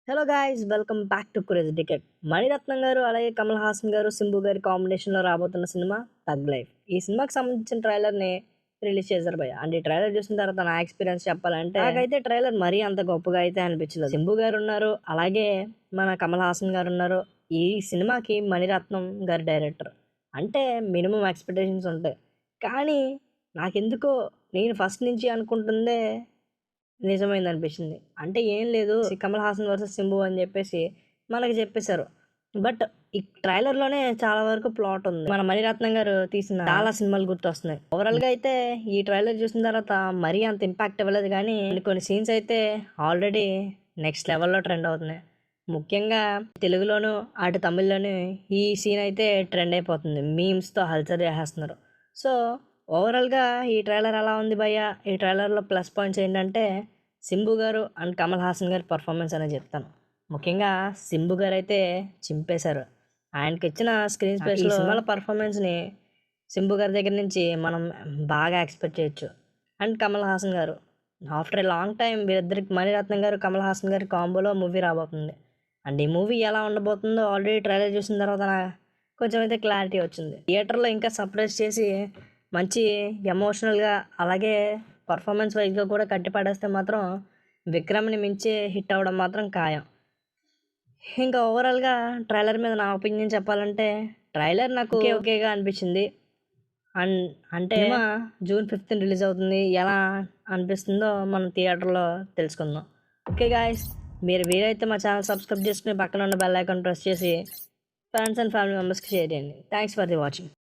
Hello guys, welcome back to crazy ticket. Maniratnam garu అలాగే కమల్ హాసన్ గారు, సింబు గారి కాంబినేషన్లో రాబోతున్న సినిమా థగ్ లైఫ్. ఈ సినిమాకి సంబంధించిన ట్రైలర్ని రిలీజ్ చేశారు భయ్య. అంటే ఈ ట్రైలర్ చూసిన తర్వాత నా ఎక్స్పీరియన్స్ చెప్పాలంటే నాకైతే ట్రైలర్ మరీ అంత గొప్పగా అయితే అనిపించలేదు. సింబు గారు ఉన్నారు, అలాగే మన కమల్ హాసన్ గారు ఉన్నారు. ఈ సినిమాకి మణిరత్నం గారి డైరెక్టర్ అంటే మినిమం ఎక్స్పెక్టేషన్స్ ఉంటాయి. కానీ నాకెందుకో నేను ఫస్ట్ నుంచి అనుకుంటుందే నిజమైంది అనిపించింది. అంటే ఏం లేదు, కమల్ హాసన్ వర్సెస్ సింబు అని చెప్పేసి మనకి చెప్పేశారు. బట్ ఈ ట్రైలర్లోనే చాలా వరకు ప్లాట్ ఉంది. మన మణిరత్నం గారు తీసిన చాలా సినిమాలు గుర్తొస్తున్నాయి. ఓవరాల్గా అయితే ఈ ట్రైలర్ చూసిన తర్వాత మరీ అంత ఇంపాక్ట్ ఇవ్వలేదు, కానీ కొన్ని సీన్స్ అయితే ఆల్రెడీ నెక్స్ట్ లెవెల్లో ట్రెండ్ అవుతున్నాయి. ముఖ్యంగా తెలుగులోను అటు తమిళ్లోను ఈ సీన్ అయితే ట్రెండ్ అయిపోతుంది. మీమ్స్తో హల్చల్ చేసేస్తున్నారు. సో ఓవరాల్గా ఈ ట్రైలర్ ఎలా ఉంది భయ్య? ఈ ట్రైలర్లో ప్లస్ పాయింట్స్ ఏంటంటే సింబు గారు అండ్ కమల్ హాసన్ గారి పర్ఫార్మెన్స్ అనేది చెప్తాను. ముఖ్యంగా సింబు గారు అయితే చింపేశారు. ఆయనకి ఇచ్చిన స్క్రీన్ స్పేస్లో సినిమాల పర్ఫార్మెన్స్ని సింబు గారి దగ్గర నుంచి మనం బాగా ఎక్స్పెక్ట్ చేయొచ్చు. అండ్ కమల్ హాసన్ గారు ఆఫ్టర్ ఏ లాంగ్ టైం వీరిద్దరికి మణిరత్నం గారు కమల్ హాసన్ గారి కాంబోలో మూవీ రాబోతుంది. అండ్ ఈ మూవీ ఎలా ఉండబోతుందో ఆల్రెడీ ట్రైలర్ చూసిన తర్వాత కొంచెం అయితే క్లారిటీ వచ్చింది. థియేటర్లో ఇంకా సర్ప్రైజ్ చేసి మంచి ఎమోషనల్గా అలాగే పర్ఫార్మెన్స్ వైజ్గా కూడా కట్టిపడేస్తే మాత్రం విక్రమ్ని మించి హిట్ అవ్వడం మాత్రం ఖాయం. ఇంకా ఓవరాల్గా ట్రైలర్ మీద నా ఒపీనియన్ చెప్పాలంటే ట్రైలర్ నాకు ఓకేగా అనిపించింది. అండ్ అంటే జూన్ 5th రిలీజ్ అవుతుంది. ఎలా అనిపిస్తుందో మనం థియేటర్లో తెలుసుకుందాం. ఓకే గాయస్, మీరు వీలైతే మా ఛానల్ సబ్స్క్రైబ్ చేసుకుని పక్కన ఉన్న బెల్ ఐకాన్ ప్రెస్ చేసి ఫ్రెండ్స్ అండ్ ఫ్యామిలీ మెంబర్స్కి షేర్ చేయండి. Thanks for the watching.